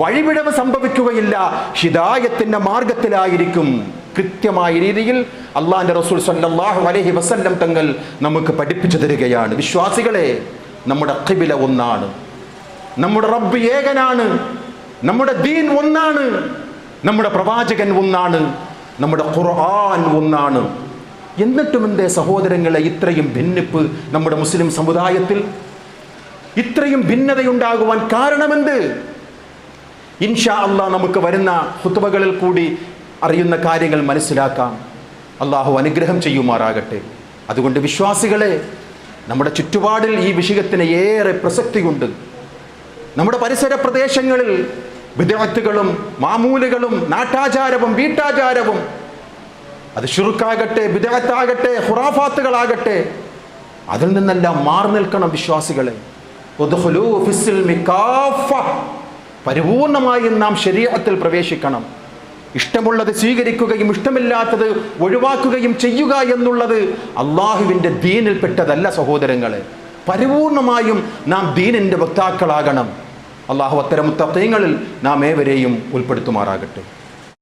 വഴിവിടവ് സംഭവിക്കുകയില്ല. ഹിദായത്തിൻ്റെ മാർഗത്തിലായിരിക്കും. കൃത്യമായ രീതിയിൽ അള്ളാഹിൻ്റെ റസൂൽ സല്ലല്ലാഹു അലൈഹി വസല്ലം തങ്ങൾ നമുക്ക് പഠിപ്പിച്ചു തരികയാണ്. വിശ്വാസികളെ, നമ്മുടെ ഖിബില ഒന്നാണ്, നമ്മുടെ റബ്ബ് ഏകനാണ്, നമ്മുടെ ദീൻ ഒന്നാണ്, നമ്മുടെ പ്രവാചകൻ ഒന്നാണ്, നമ്മുടെ ഖുർആൻ ഒന്നാണ്. എന്നിട്ടും എന്തേ സഹോദരങ്ങളെ ഇത്രയും ഭിന്നിപ്പ് നമ്മുടെ മുസ്ലിം സമുദായത്തിൽ? ഇത്രയും ഭിന്നതയുണ്ടാകുവാൻ കാരണമെന്ത്? ഇൻഷാ അല്ലാഹ് നമുക്ക് വരുന്ന ഖുത്ബകളിൽ കൂടി അറിയുന്ന കാര്യങ്ങൾ മനസ്സിലാക്കാം. അള്ളാഹു അനുഗ്രഹം ചെയ്യുമാറാകട്ടെ. അതുകൊണ്ട് വിശ്വാസികളെ, നമ്മുടെ ചുറ്റുപാടിൽ ഈ വിഷയത്തിന് ഏറെ പ്രസക്തിയുണ്ട്. നമ്മുടെ പരിസര പ്രദേശങ്ങളിൽ ബിദ്അത്തുകളും മാമൂലുകളും നാട്ടാചാരവും വീട്ടാചാരവും, അത് ശിർക്കാകട്ടെ ബിദ്അത്താകട്ടെ ഖുറാഫാത്തുകളാകട്ടെ, അതിൽ നിന്നെല്ലാം മാറി നിൽക്കണം വിശ്വാസികളെ. ഉദ്ഖുലൂ ഫിസ്സിൽമി കാഫ, പരിപൂർണമായി നാം ശരീഅത്തിൽ പ്രവേശിക്കണം. ഇഷ്ടമുള്ളത് സ്വീകരിക്കുകയും ഇഷ്ടമില്ലാത്തത് ഒഴിവാക്കുകയും ചെയ്യുക എന്നുള്ളത് അള്ളാഹുവിൻ്റെ ദീനിൽപ്പെട്ടതല്ല സഹോദരങ്ങളെ. പരിപൂർണമായും നാം ദീനിൻ്റെ വക്താക്കളാകണം. അള്ളാഹു അത്തരം മുത്തഖീങ്ങളിൽ നാം ഏവരെയും ഉൾപ്പെടുത്തുമാറാകട്ടെ.